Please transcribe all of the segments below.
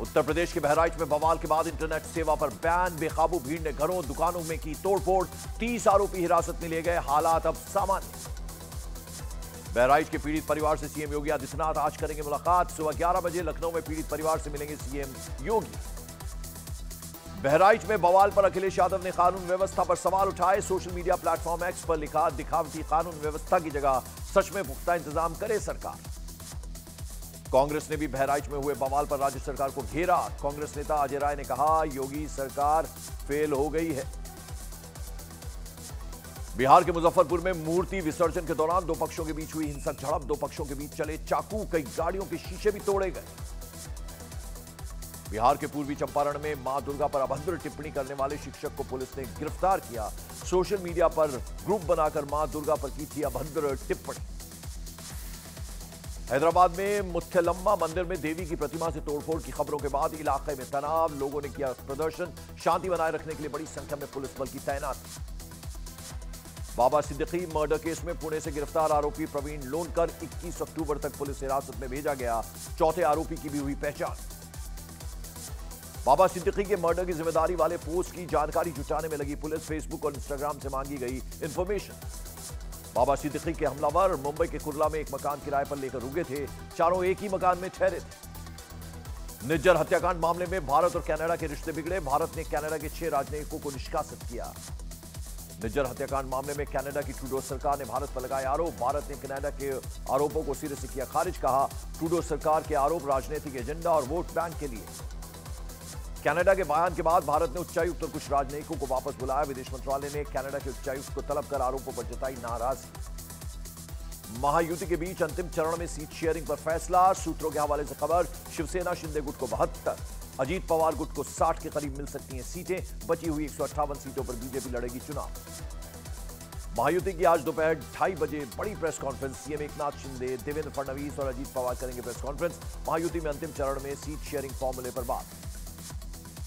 उत्तर प्रदेश के बहराइच में बवाल के बाद इंटरनेट सेवा पर बैन, बेकाबू भीड़ ने घरों दुकानों में की तोड़फोड़, 30 आरोपी हिरासत में लिए गए, हालात अब सामान्य। बहराइच के पीड़ित परिवार से सीएम योगी आदित्यनाथ आज करेंगे मुलाकात। सुबह 11 बजे लखनऊ में पीड़ित परिवार से मिलेंगे सीएम योगी। बहराइच में बवाल पर अखिलेश यादव ने कानून व्यवस्था पर सवाल उठाए। सोशल मीडिया प्लेटफॉर्म एक्स पर लिखा, दिखावटी कानून व्यवस्था की जगह सच में पुख्ता इंतजाम करे सरकार। कांग्रेस ने भी बहराइच में हुए बवाल पर राज्य सरकार को घेरा। कांग्रेस नेता अजय राय ने कहा, योगी सरकार फेल हो गई है। बिहार के मुजफ्फरपुर में मूर्ति विसर्जन के दौरान दो पक्षों के बीच हुई हिंसक झड़प। दो पक्षों के बीच चले चाकू, कई गाड़ियों के शीशे भी तोड़े गए। बिहार के पूर्वी चंपारण में मां दुर्गा पर अभद्र टिप्पणी करने वाले शिक्षक को पुलिस ने गिरफ्तार किया। सोशल मीडिया पर ग्रुप बनाकर मां दुर्गा पर की थी अभद्र टिप्पणी। हैदराबाद में मुथ्यलम्मा मंदिर में देवी की प्रतिमा से तोड़फोड़ की खबरों के बाद इलाके में तनाव, लोगों ने किया प्रदर्शन। शांति बनाए रखने के लिए बड़ी संख्या में पुलिस बल की तैनाती। बाबा सिद्दीकी मर्डर केस में पुणे से गिरफ्तार आरोपी प्रवीण लोनकर 21 अक्टूबर तक पुलिस हिरासत में भेजा गया। चौथे आरोपी की भी हुई पहचान। बाबा सिद्दीकी के मर्डर की जिम्मेदारी वाले पोस्ट की जानकारी जुटाने में लगी पुलिस। फेसबुक और इंस्टाग्राम से मांगी गई इंफॉर्मेशन। बाबा सिद्दीकी के हमलावर मुंबई के कुर्ला में एक मकान किराए पर लेकर रुके थे। चारों एक ही मकान में ठहरे थे। निज्जर हत्याकांड मामले में भारत और कनाडा के रिश्ते बिगड़े। भारत ने कनाडा के 6 राजनयिकों को निष्कासित किया। निज्जर हत्याकांड मामले में कनाडा की ट्रूडो सरकार ने भारत पर लगाए आरोप। भारत ने कनाडा के आरोपों को सिरे से किया खारिज। कहा, ट्रूडो सरकार के आरोप राजनीतिक एजेंडा और वोट बैंक के लिए। कनाडा के बयान के बाद भारत ने उच्चायुक्त और कुछ राजनयिकों को वापस बुलाया। विदेश मंत्रालय ने कनाडा के उच्चायुक्त को तलब कर आरोपों पर जताई नाराजगी। महायुति के बीच अंतिम चरण में सीट शेयरिंग पर फैसला। सूत्रों के हवाले से खबर, शिवसेना शिंदे गुट को 72, अजीत पवार गुट को 60 के करीब मिल सकती हैं सीटें। बची हुई 158 सीटों पर बीजेपी लड़ेगी चुनाव। महायुति की आज दोपहर 2:30 बजे बड़ी press conference. CM Eknath Shinde, Devendra Fadnavis और अजीत पवार करेंगे प्रेस कॉन्फ्रेंस। महायुति में अंतिम चरण में सीट शेयरिंग फॉर्मूले पर बात।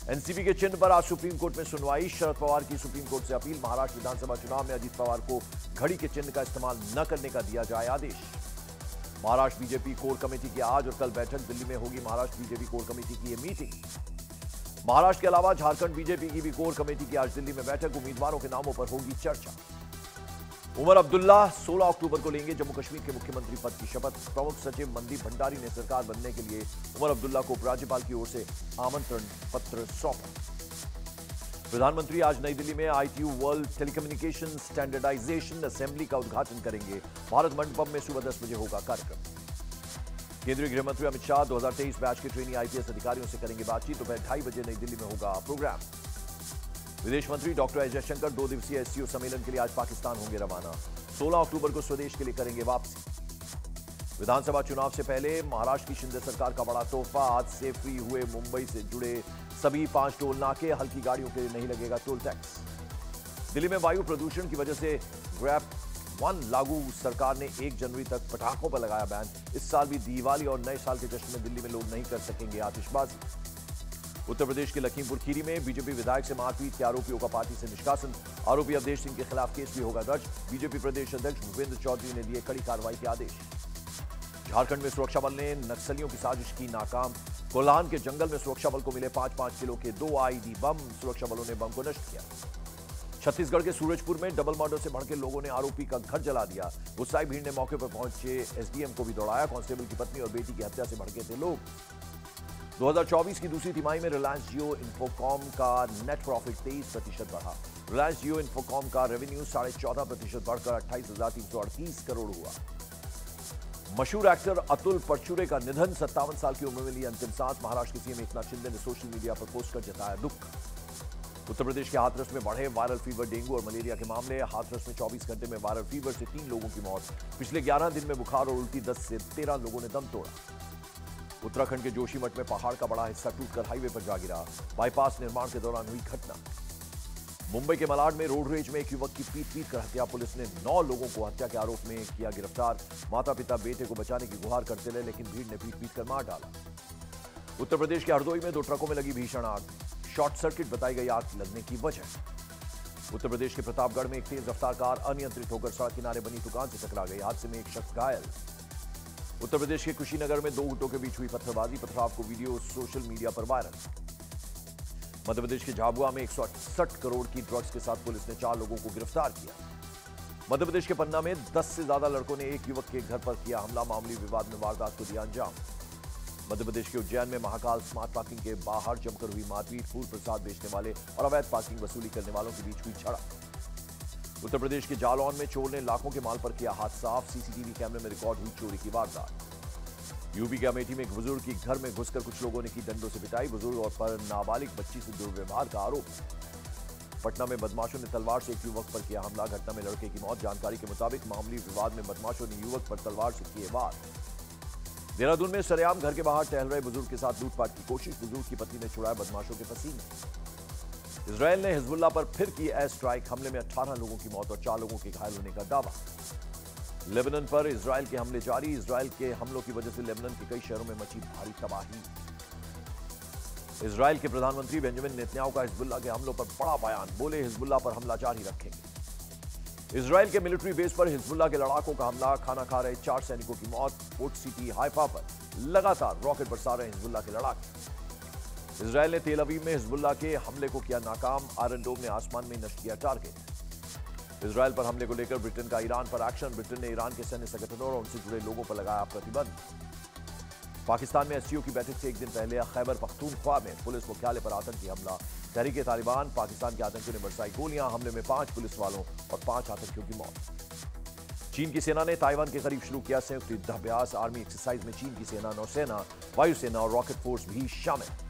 एनसीपी के चिन्ह पर आज सुप्रीम कोर्ट में सुनवाई। शरद पवार की सुप्रीम कोर्ट से अपील। महाराष्ट्र विधानसभा चुनाव में अजीत पवार को घड़ी के चिन्ह का इस्तेमाल न करने का दिया जाए आदेश। महाराष्ट्र बीजेपी कोर कमेटी की आज और कल बैठक। दिल्ली में होगी महाराष्ट्र बीजेपी कोर कमेटी की यह मीटिंग। महाराष्ट्र के अलावा झारखंड बीजेपी की भी कोर कमेटी की आज दिल्ली में बैठक। उम्मीदवारों के नामों पर होगी चर्चा। उमर अब्दुल्ला 16 अक्टूबर को लेंगे जम्मू कश्मीर के मुख्यमंत्री पद की शपथ। प्रमुख सचिव मनदीप भंडारी ने सरकार बनने के लिए उमर अब्दुल्ला को उपराज्यपाल की ओर से आमंत्रण पत्र सौंपा। प्रधानमंत्री आज नई दिल्ली में ITU world telecommunication standardization assembly का उद्घाटन करेंगे। भारत मंडपम में सुबह 10 बजे होगा कार्यक्रम। केंद्रीय गृह मंत्री अमित शाह 2023 बैच के ट्रेनी IPS अधिकारियों से करेंगे बातचीत। दोपहर 2:30 बजे नई दिल्ली में होगा प्रोग्राम। विदेश मंत्री डॉक्टर एस जयशंकर 2 दिवसीय SCO सम्मेलन के लिए आज पाकिस्तान होंगे रवाना। 16 अक्टूबर को स्वदेश के लिए करेंगे वापसी। विधानसभा चुनाव से पहले महाराष्ट्र की शिंदे सरकार का बड़ा तोहफा। आज से फ्री हुए मुंबई से जुड़े सभी 5 टोल नाके। हल्की गाड़ियों के लिए नहीं लगेगा टोल टैक्स। दिल्ली में वायु प्रदूषण की वजह से ग्रैप 1 लागू। सरकार ने 1 जनवरी तक पटाखों पर लगाया बैन। इस साल भी दिवाली और नए साल के जश्न में दिल्ली में लोग नहीं कर सकेंगे आतिशबाजी। उत्तर प्रदेश के लखीमपुर खीरी में बीजेपी विधायक से मारपीट के आरोपियों का पार्टी से निष्कासन। आरोपी अवधेश सिंह के खिलाफ केस भी होगा दर्ज। बीजेपी प्रदेश अध्यक्ष भूपेंद्र चौधरी ने दिए कड़ी कार्रवाई के आदेश। झारखंड में सुरक्षा बल ने नक्सलियों की साजिश की नाकाम। कोल्हान के जंगल में सुरक्षा बल को मिले 5-5 किलो के 2 IED बम। सुरक्षा बलों ने बम को नष्ट किया। छत्तीसगढ़ के सूरजपुर में डबल मर्डर से भड़के लोगों ने आरोपी का घर जला दिया। गुस्साई भीड़ ने मौके पर पहुंचे SDM को भी दौड़ाया। कांस्टेबल की पत्नी और बेटी की हत्या से भड़के थे लोग। 2024 की दूसरी तिमाही में रिलायंस जियो इन्फोकॉम का नेट प्रॉफिट 23% बढ़ा। रिलायंस जियो इन्फोकॉम का रेवेन्यू 14.5% बढ़कर 28,338 करोड़ हुआ। मशहूर एक्टर अतुल परचुरे का निधन। 57 साल की उम्र में ली अंतिम सांस। महाराष्ट्र के सीएम एकनाथ शिंदे ने सोशल मीडिया पर पोस्ट कर जताया दुख। उत्तर प्रदेश के हाथरस में बढ़े वायरल फीवर, डेंगू और मलेरिया के मामले। हाथरस में 24 घंटे में वायरल फीवर से 3 लोगों की मौत। पिछले 11 दिन में बुखार और उल्टी 10 से 13 लोगों ने दम तोड़ा। उत्तराखंड के जोशीमठ में पहाड़ का बड़ा हिस्सा टूटकर हाईवे पर जा गिरा। बाईपास निर्माण के दौरान हुई घटना। मुंबई के मलाड में रोड रेज में एक युवक की पीट कर हत्या। पुलिस ने 9 लोगों को हत्या के आरोप में किया गिरफ्तार। माता पिता बेटे को बचाने की गुहार करते रहे, लेकिन भीड़ ने पीट कर मार डाला। उत्तर प्रदेश के हरदोई में 2 ट्रकों में लगी भीषण आग। शॉर्ट सर्किट बताई गई आग लगने की वजह। उत्तर प्रदेश के प्रतापगढ़ में एक तेज रफ्तार कार अनियंत्रित होकर सड़क किनारे बनी दुकान से टकरा गई। हादसे में एक शख्स घायल। उत्तर प्रदेश के कुशीनगर में 2 गुटों के बीच हुई पत्थरबाजी, पथराव को वीडियो सोशल मीडिया पर वायरल। मध्य प्रदेश के झाबुआ में 168 करोड़ की ड्रग्स के साथ पुलिस ने 4 लोगों को गिरफ्तार किया। मध्य प्रदेश के पन्ना में 10 से ज्यादा लड़कों ने एक युवक के घर पर किया हमला, मामूली विवाद में वारदात को दिया अंजाम। मध्य प्रदेश के उज्जैन में महाकाल स्मार्ट पार्किंग के बाहर जमकर हुई मारपीट, फूल प्रसाद बेचने वाले और अवैध पार्किंग वसूली करने वालों के बीच हुई झड़प। उत्तर प्रदेश के जालौन में चोर ने लाखों के माल पर किया हाथ साफ, सीसीटीवी कैमरे में रिकॉर्ड हुई चोरी की वारदात। यूपी के अमेठी में एक बुजुर्ग की घर में घुसकर कुछ लोगों ने की डंडों से पिटाई, बुजुर्ग और पर नाबालिग बच्ची से दुर्व्यवहार का आरोप। पटना में बदमाशों ने तलवार से एक युवक पर किया हमला, घटना में लड़के की मौत। जानकारी के मुताबिक मामूली विवाद में बदमाशों ने युवक पर तलवार से किए वार। देहरादून में सरेआम घर के बाहर टहल रहे बुजुर्ग के साथ लूटपाट की कोशिश, बुजुर्ग की पत्नी ने छुड़ाया बदमाशों के पसीने। इजरायल ने हिजबुल्लाह पर फिर की एयर स्ट्राइक, हमले में 18 लोगों की मौत और 4 लोगों के घायल होने का दावा। लेबनान पर इजरायल के हमले जारी, इजरायल के हमलों की वजह से लेबनान के कई शहरों में मची भारी तबाही। इजरायल के प्रधानमंत्री बेंजामिन नेतन्याहू का हिजबुल्लाह के हमलों पर बड़ा बयान, बोले हिजबुल्लाह पर हमला जारी रखेंगे। इजरायल के मिलिट्री बेस पर हिजबुल्लाह के लड़ाकों का हमला, खाना खा रहे 4 सैनिकों की मौत। पोर्ट सिटी हाइफा पर लगातार रॉकेट बरसा रहे हिजबुल्लाह के लड़ाके। इजरायल ने तेल अवीव में हिजबुल्लाह के हमले को किया नाकाम, आयरन डोम ने आसमान में नष्ट किया टारगेट। इजरायल पर हमले को लेकर ब्रिटेन का ईरान पर एक्शन, ब्रिटेन ने ईरान के सैन्य संगठनों और उनसे जुड़े लोगों पर लगाया प्रतिबंध। पाकिस्तान में एससीओ की बैठक से एक दिन पहले खैबर पख्तूनख्वा में पुलिस मुख्यालय पर आतंकी हमला, तहरीके तालिबान पाकिस्तान के आतंकियों ने बरसाई गोलियां, हमले में 5 पुलिस वालों और 5 आतंकियों की मौत। चीन की सेना ने ताइवान के करीब शुरू किया संयुक्त युद्धाभ्यास, आर्मी एक्सरसाइज में चीन की सेना, नौसेना, वायुसेना और रॉकेट फोर्स भी शामिल।